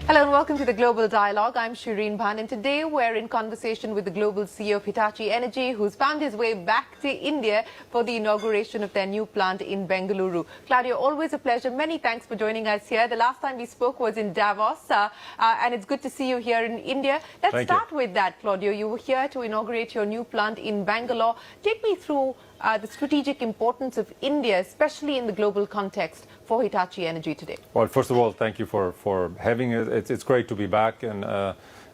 Hello and welcome to the Global Dialogue. I'm Shireen Bhan, and today we're in conversation with the global CEO of Hitachi Energy, who's found his way back to India for the inauguration of their new plant in Bengaluru. Claudio, always a pleasure. Many thanks for joining us here. The last time we spoke was in Davos, and it's good to see you here in India. Let's start with that, Claudio. You were here to inaugurate your new plant in Bangalore. Take me through the strategic importance of India, especially in the global context, for Hitachi Energy today. Well, first of all, thank you for having it. It's great to be back, and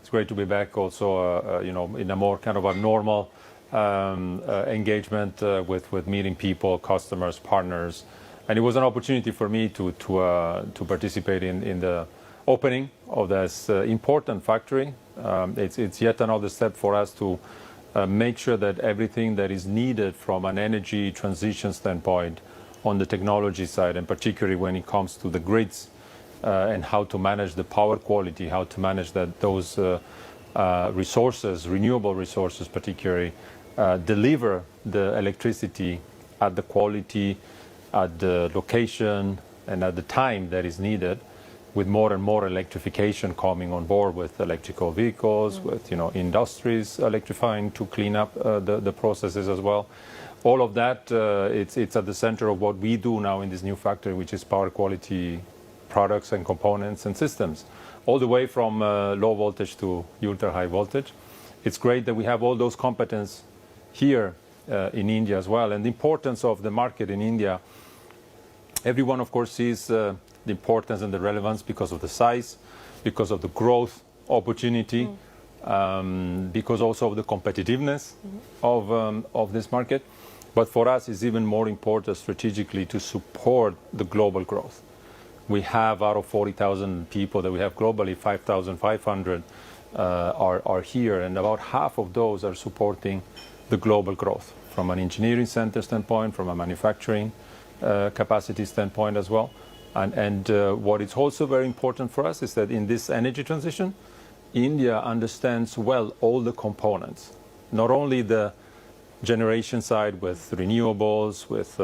it's great to be back also, in a more kind of a normal engagement with meeting people, customers, partners, and it was an opportunity for me to participate in the opening of this important factory. It's yet another step for us to make sure that everything that is needed from an energy transition standpoint on the technology side, and particularly when it comes to the grids and how to manage the power quality, how to manage those resources, renewable resources particularly, deliver the electricity at the quality, at the location, and at the time that is needed, with more and more electrification coming on board with electrical vehicles, with industries electrifying to clean up the processes as well. All of that, it's at the center of what we do now in this new factory, which is power quality products and components and systems, all the way from low voltage to ultra high voltage. It's great that we have all those competence here in India as well. And the importance of the market in India, everyone of course sees the importance and the relevance because of the size, because of the growth opportunity, because also of the competitiveness of this market. But for us, it's even more important strategically to support the global growth. We have, out of 40,000 people that we have globally, 5,500 are here, and about half of those are supporting the global growth from an engineering center standpoint, from a manufacturing capacity standpoint as well. And what is also very important for us is that in this energy transition, India understands well all the components, not only the generation side with renewables, with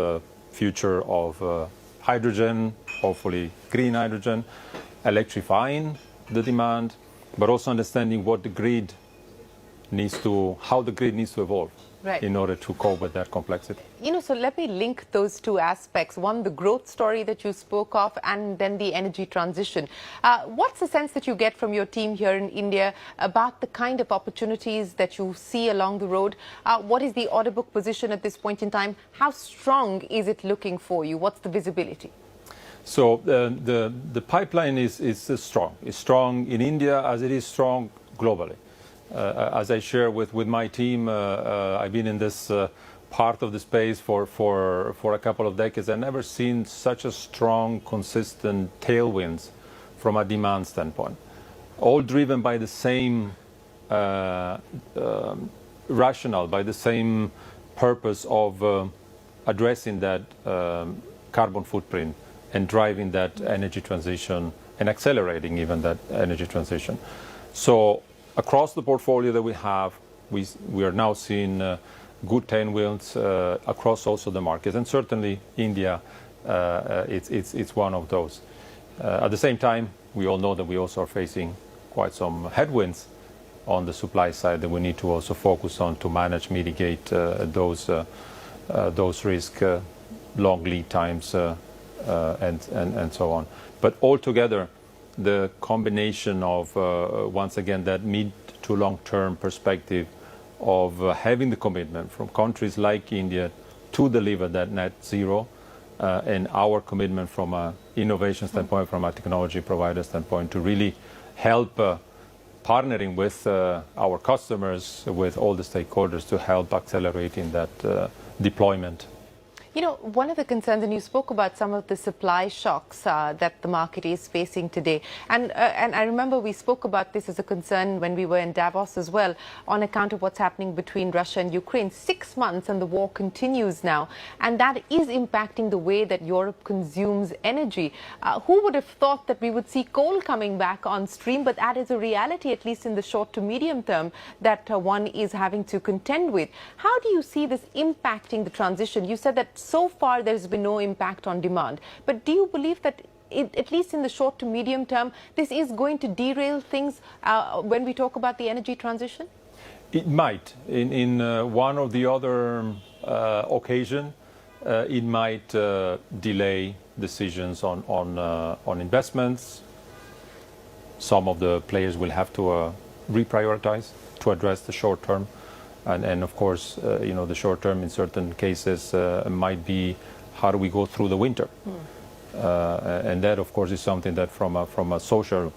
future of hydrogen, hopefully green hydrogen, electrifying the demand, but also understanding what the grid needs to, how the grid needs to evolve. Right. In order to cope with that complexity. So let me link those two aspects. One, the growth story that you spoke of, and then the energy transition. What's the sense that you get from your team here in India about the kind of opportunities that you see along the road? What is the order book position at this point in time? How strong is it looking for you? What's the visibility? So the pipeline is strong. It's strong in India as it is strong globally. As I share with my team, I've been in this part of the space for a couple of decades. I've never seen such a strong, consistent tailwinds from a demand standpoint, all driven by the same rationale, by the same purpose of addressing that carbon footprint and driving that energy transition and accelerating even that energy transition. So across the portfolio that we have, we are now seeing good tailwinds across also the markets, and certainly India, it's one of those. At the same time, we all know that we also are facing quite some headwinds on the supply side that we need to also focus on to manage, mitigate those risks, long lead times, and so on. But altogether, the combination of, once again, that mid to long-term perspective of having the commitment from countries like India to deliver that net zero, and our commitment from an innovation standpoint, from a technology provider standpoint, to really help partnering with our customers, with all the stakeholders, to help accelerating that deployment. One of the concerns, and you spoke about some of the supply shocks that the market is facing today. And I remember we spoke about this as a concern when we were in Davos as well, on account of what's happening between Russia and Ukraine. 6 months and the war continues now. And that is impacting the way that Europe consumes energy. Who would have thought that we would see coal coming back on stream? But that is a reality, at least in the short to medium term, that one is having to contend with. How do you see this impacting the transition? You said that so far there's been no impact on demand. But do you believe that at least in the short to medium term, this is going to derail things when we talk about the energy transition? It might. In one or the other occasion, it might delay decisions on investments. Some of the players will have to reprioritize to address the short term. And of course, the short term in certain cases might be how do we go through the winter? And that, of course, is something that from a social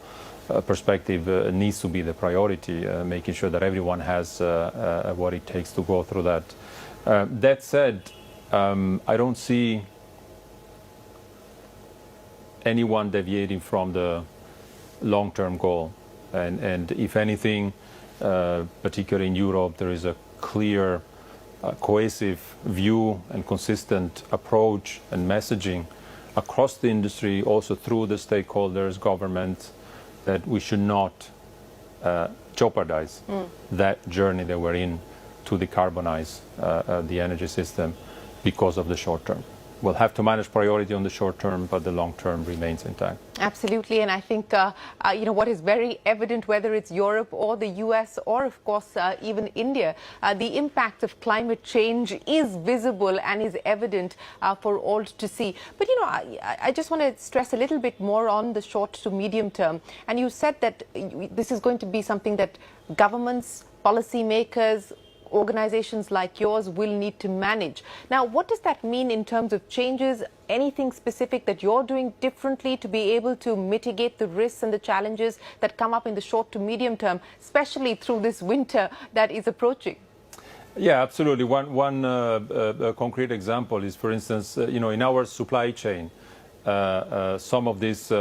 perspective needs to be the priority, making sure that everyone has what it takes to go through that. That said, I don't see anyone deviating from the long-term goal. And if anything, particularly in Europe, there is a clear, cohesive view and consistent approach and messaging across the industry, also through the stakeholders, government, that we should not jeopardize that journey that we're in to decarbonize the energy system because of the short term. We'll have to manage priority on the short term, but the long term remains intact. Absolutely, and I think what is very evident, whether it's Europe or the US or of course even India, the impact of climate change is visible and is evident for all to see. But I just want to stress a little bit more on the short to medium term. And you said that this is going to be something that governments, policymakers, organizations like yours will need to manage. Now, what does that mean in terms of changes? Anything specific that you're doing differently to be able to mitigate the risks and the challenges that come up in the short to medium term, especially through this winter that is approaching? Yeah, absolutely. One concrete example is, for instance, in our supply chain, some of these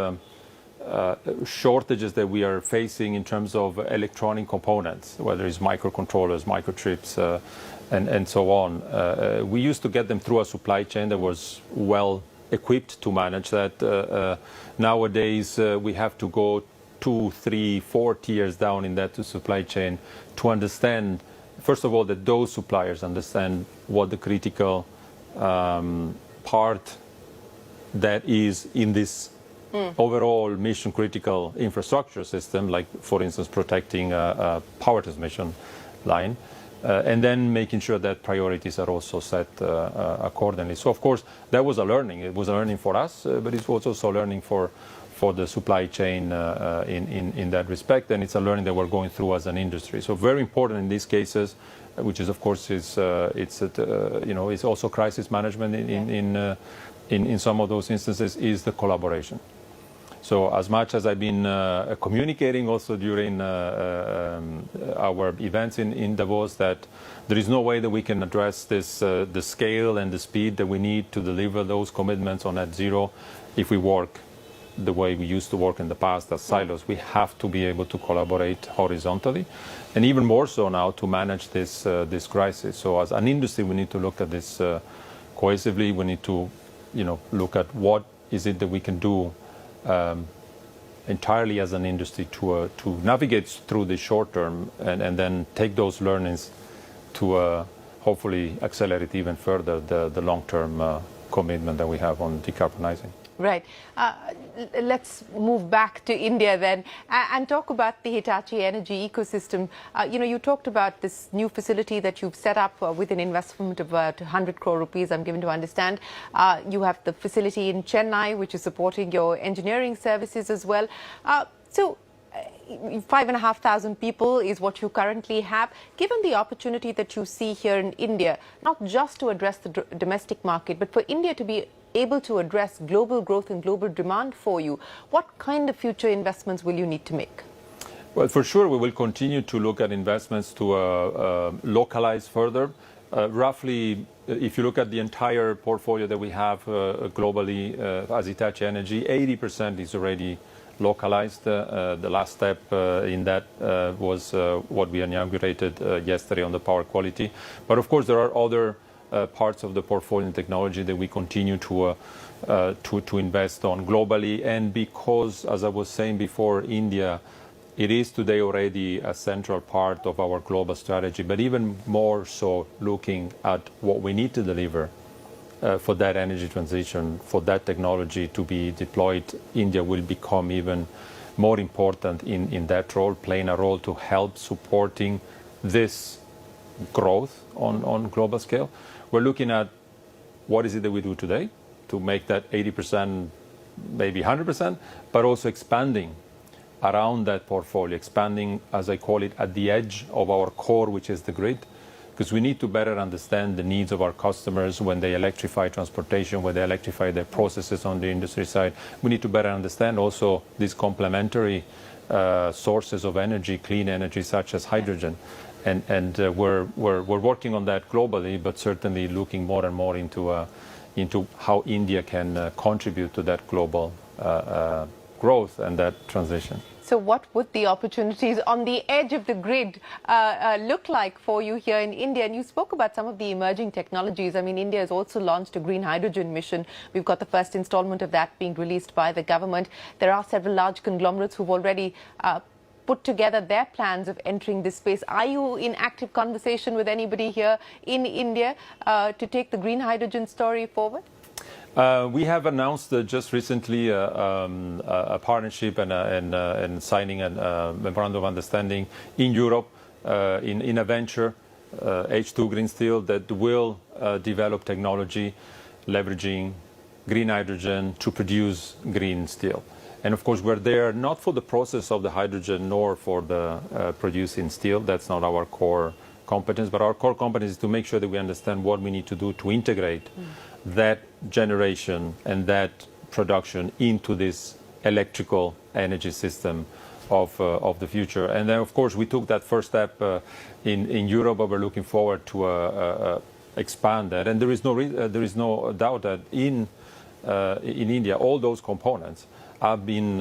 shortages that we are facing in terms of electronic components, whether it's microcontrollers, microchips, and so on. We used to get them through a supply chain that was well equipped to manage that. Nowadays, we have to go 2, 3, 4 tiers down in that supply chain to understand, first of all, that those suppliers understand what the critical part that is in this overall mission critical infrastructure system, like for instance protecting a power transmission line, and then making sure that priorities are also set accordingly. So of course that was a learning. It was a learning for us, but it was also a learning for the supply chain in that respect, and it's a learning that we're going through as an industry. So very important in these cases, which is of course it's also crisis management in some of those instances, is the collaboration. So as much as I've been communicating also during our events in Davos that there is no way that we can address this, the scale and the speed that we need to deliver those commitments on net zero if we work the way we used to work in the past as silos. We have to be able to collaborate horizontally, and even more so now to manage this crisis. So as an industry, we need to look at this cohesively. We need to look at what is it that we can do entirely as an industry to navigate through the short term and then take those learnings to hopefully accelerate even further the long-term commitment that we have on decarbonizing. Right. Let's move back to India then and talk about the Hitachi Energy ecosystem. You talked about this new facility that you've set up with an investment of about 100 crore rupees, I'm given to understand. You have the facility in Chennai, which is supporting your engineering services as well. So 5,500 people is what you currently have. Given the opportunity that you see here in India, not just to address the domestic market, but for India to be able to address global growth and global demand for you, what kind of future investments will you need to make? Well, for sure, we will continue to look at investments to localize further. Roughly, if you look at the entire portfolio that we have globally as Hitachi Energy, 80% is already localized. The last step in that was what we inaugurated yesterday on the power quality. But of course, there are other parts of the portfolio and technology that we continue to invest on globally. And because, as I was saying before, India, it is today already a central part of our global strategy, but even more so looking at what we need to deliver for that energy transition, for that technology to be deployed, India will become even more important in that role, playing a role to help supporting this growth on global scale. We're looking at what is it that we do today to make that 80%, maybe 100%, but also expanding around that portfolio, expanding, as I call it, at the edge of our core, which is the grid, because we need to better understand the needs of our customers when they electrify transportation, when they electrify their processes on the industry side. We need to better understand also these complementary sources of energy, clean energy, such as hydrogen. And we're working on that globally, but certainly looking more and more into how India can contribute to that global growth and that transition. So what would the opportunities on the edge of the grid look like for you here in India? And you spoke about some of the emerging technologies. I mean, India has also launched a green hydrogen mission. We've got the first installment of that being released by the government. There are several large conglomerates who've already put together their plans of entering this space. Are you in active conversation with anybody here in India to take the green hydrogen story forward? We have announced just recently a partnership and signing a memorandum of understanding in Europe in a venture, H2 Green Steel, that will develop technology leveraging green hydrogen to produce green steel. And of course, we're there not for the process of the hydrogen nor for the producing steel. That's not our core competence, but our core competence is to make sure that we understand what we need to do to integrate that generation and that production into this electrical energy system of the future. And then, of course, we took that first step in Europe, but we're looking forward to expand that. And there is no doubt that in India, all those components are being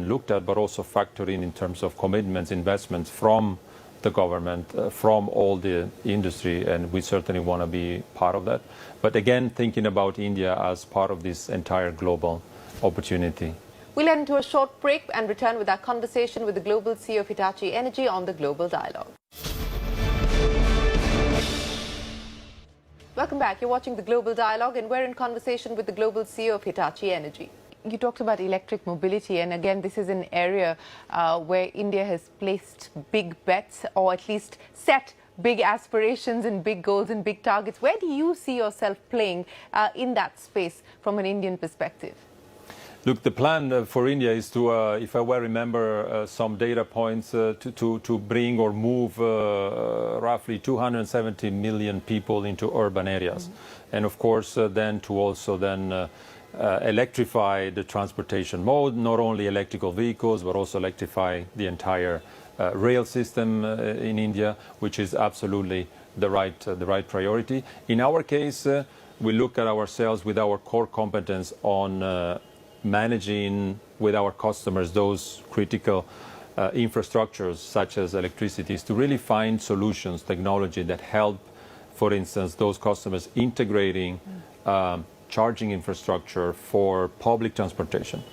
looked at, but also factored in terms of commitments, investments from the government, from all the industry, and we certainly want to be part of that. But again, thinking about India as part of this entire global opportunity. We'll end to a short break and return with our conversation with the Global CEO of Hitachi Energy on the Global Dialogue. Welcome back. You're watching the Global Dialogue, and we're in conversation with the Global CEO of Hitachi Energy. You talked about electric mobility, and again, this is an area where India has placed big bets, or at least set big aspirations and big goals and big targets. Where do you see yourself playing in that space from an Indian perspective? Look, the plan for India is to, if I well remember some data points, to bring or move roughly 270 million people into urban areas. And of course, then to also then electrify the transportation mode, not only electrical vehicles, but also electrify the entire rail system in India, which is absolutely the right priority. In our case, we look at ourselves with our core competence on managing with our customers those critical infrastructures such as electricity, to really find solutions, technology that help, for instance, those customers integrating charging infrastructure for public transportation,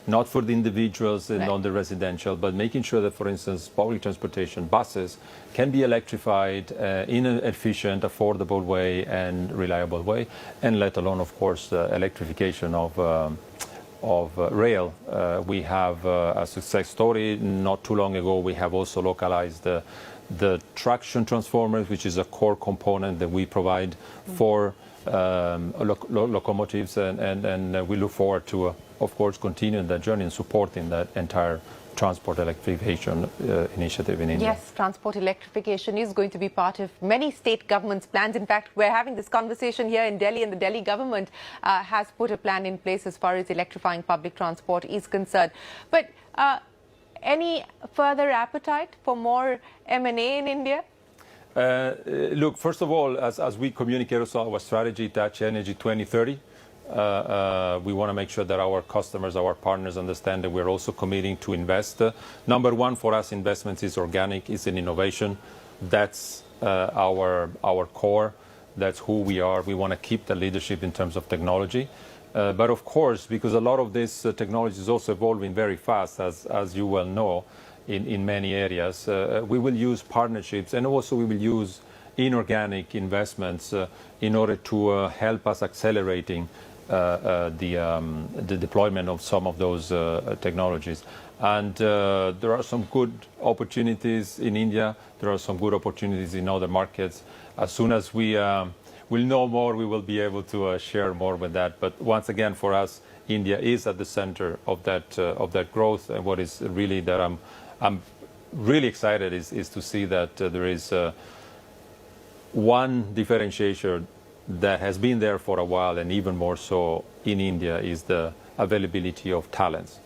not for the individuals and not the residential, but making sure that, for instance, public transportation buses can be electrified in an efficient, affordable way and reliable way, and let alone, of course, electrification of rail. We have a success story. Not too long ago, we have also localized the traction transformers, which is a core component that we provide for locomotives, and we look forward to, of course, continuing that journey and supporting that entire transport electrification initiative in India. Yes, transport electrification is going to be part of many state governments' plans. In fact, we're having this conversation here in Delhi, and the Delhi government has put a plan in place as far as electrifying public transport is concerned. But any further appetite for more M&A in India? Look, first of all, as we communicate also our strategy, Hitachi Energy 2030, we want to make sure that our customers, our partners understand that we're also committing to invest. Number one for us, investments is organic, is in innovation. That's our core. That's who we are. We want to keep the leadership in terms of technology. But of course, because a lot of this technology is also evolving very fast, as you well know, in many areas, we will use partnerships, and also we will use inorganic investments in order to help us accelerating the deployment of some of those technologies. And there are some good opportunities in India. There are some good opportunities in other markets. As soon as we will know more, we will be able to share more with that. But once again, for us, India is at the center of that growth. And what is really that I'm really excited is to see that there is one differentiator that has been there for a while, and even more so in India, is the availability of talents.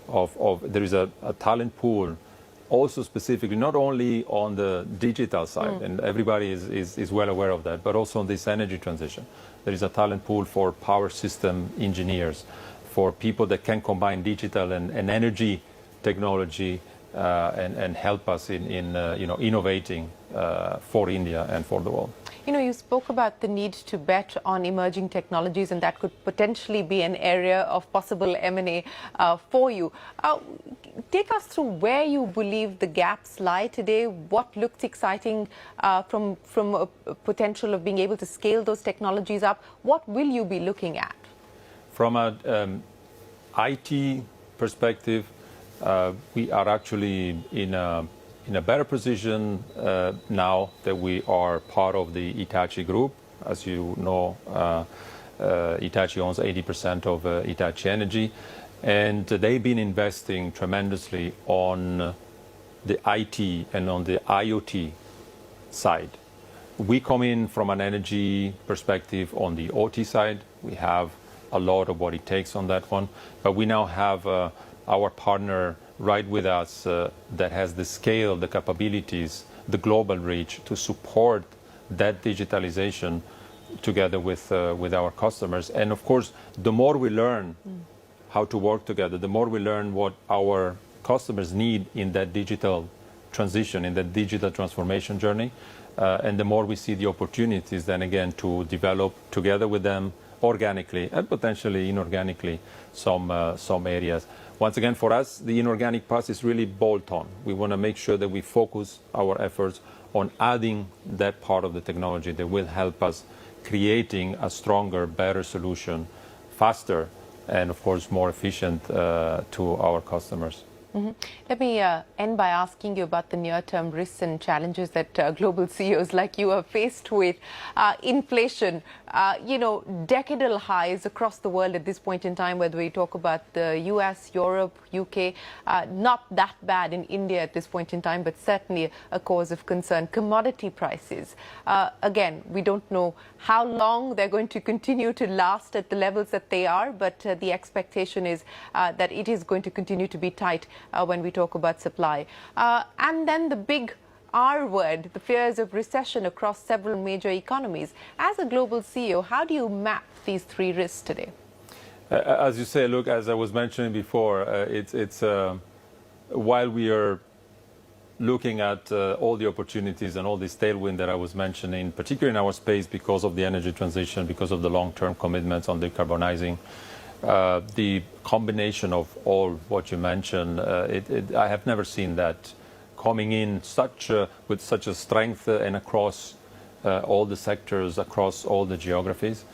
There is a talent pool, also specifically not only on the digital side, and everybody is well aware of that, but also on this energy transition. There is a talent pool for power system engineers, for people that can combine digital and energy technology and help us in innovating for India and for the world. You know, you spoke about the need to bet on emerging technologies, and that could potentially be an area of possible M&A for you. Take us through where you believe the gaps lie today. What looks exciting from a potential of being able to scale those technologies up? What will you be looking at? From an IT perspective, we are actually in a better position now that we are part of the Hitachi group. As you know, Hitachi owns 80% of Hitachi Energy, and they've been investing tremendously on the IT and on the IoT side. We come in from an energy perspective on the OT side. We have a lot of what it takes on that one, but we now have our partner right with us that has the scale, the capabilities, the global reach to support that digitalization together with our customers. And of course, the more we learn how to work together, the more we learn what our customers need in that digital transition, in that digital transformation journey, and the more we see the opportunities then again to develop together with them organically and potentially inorganically some areas. Once again, for us, the inorganic path is really bolt-on. We want to make sure that we focus our efforts on adding that part of the technology that will help us creating a stronger, better solution, faster, and of course more efficient to our customers. Let me end by asking you about the near-term risks and challenges that global CEOs like you are faced with. Inflation, decadal highs across the world at this point in time, whether we talk about the US, Europe, UK, not that bad in India at this point in time, but certainly a cause of concern. Commodity prices, again, we don't know how long they're going to continue to last at the levels that they are, but the expectation is that it is going to continue to be tight when we talk about supply. And then the big R word, the fears of recession across several major economies. As a global CEO, how do you map these three risks today? As you say, look, as I was mentioning before, it's while we are looking at all the opportunities and all this tailwind that I was mentioning, particularly in our space because of the energy transition, because of the long-term commitments on decarbonizing, the combination of all what you mentioned, I have never seen that coming in with such a strength and across all the sectors, across all the geographies.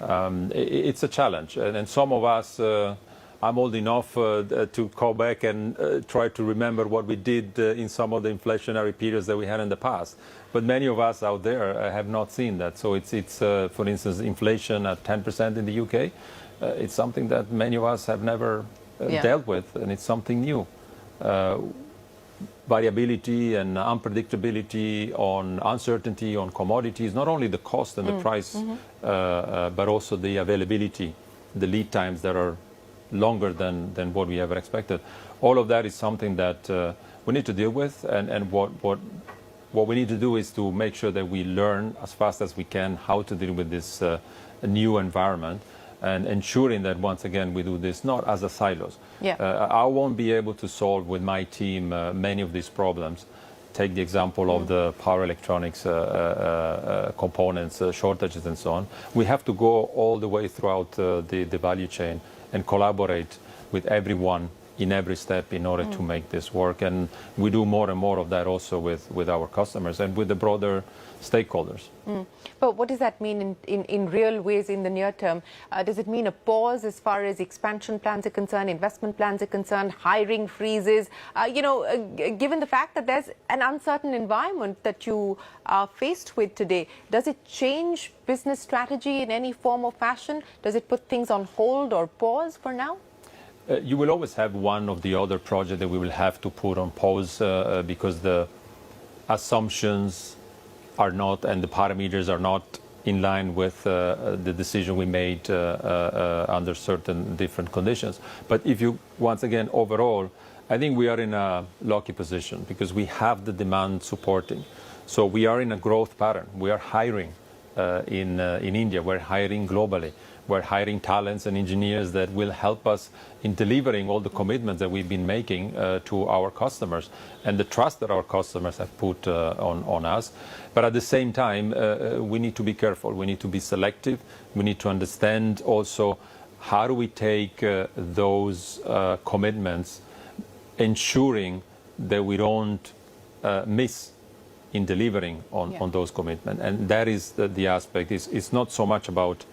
It's a challenge, and some of us, I'm old enough to go back and try to remember what we did in some of the inflationary periods that we had in the past. But many of us out there have not seen that. So it's for instance, inflation at 10% in the UK. It's something that many of us have never dealt with, and it's something new. Variability and unpredictability, on uncertainty on commodities, not only the cost and the price, but also the availability, the lead times that are longer than what we ever expected. All of that is something that we need to deal with, and what we need to do is to make sure that we learn as fast as we can how to deal with this new environment, and ensuring that once again we do this not as a silos. I won't be able to solve with my team many of these problems. Take the example of the power electronics components, shortages and so on. We have to go all the way throughout the value chain and collaborate with everyone in every step in order to make this work. And we do more and more of that also with our customers and with the broader stakeholders. But what does that mean in real ways in the near term? Does it mean a pause as far as expansion plans are concerned, investment plans are concerned, hiring freezes? Given the fact that there's an uncertain environment that you are faced with today, does it change business strategy in any form or fashion? Does it put things on hold or pause for now? You will always have one of the other projects that we will have to put on pause because the assumptions are not and the parameters are not in line with the decision we made under certain different conditions. But if you, once again, overall, I think we are in a lucky position because we have the demand supporting. So we are in a growth pattern. We are hiring in India. We're hiring globally. We're hiring talents and engineers that will help us in delivering all the commitments that we've been making to our customers and the trust that our customers have put on us. But at the same time, we need to be careful. We need to be selective. We need to understand also how do we take those commitments, ensuring that we don't miss in delivering on those commitments. And that is the aspect. It's not so much about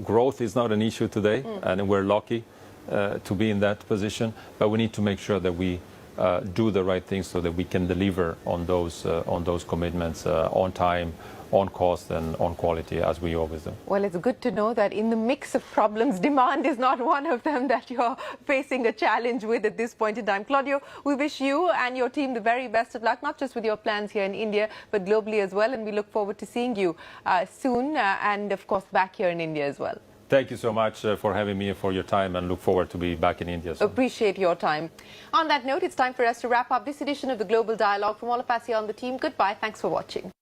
growth is not an issue today, and we're lucky to be in that position. But we need to make sure that we do the right things so that we can deliver on those commitments on time, on cost, and on quality, as we always do. Well, it's good to know that in the mix of problems, demand is not one of them that you're facing a challenge with at this point in time. Claudio, we wish you and your team the very best of luck, not just with your plans here in India, but globally as well. And we look forward to seeing you soon and, of course, back here in India as well. Thank you so much for having me and for your time, and look forward to be back in India soon. Appreciate your time. On that note, it's time for us to wrap up this edition of the Global Dialogue. From all of us here on the team, goodbye. Thanks for watching.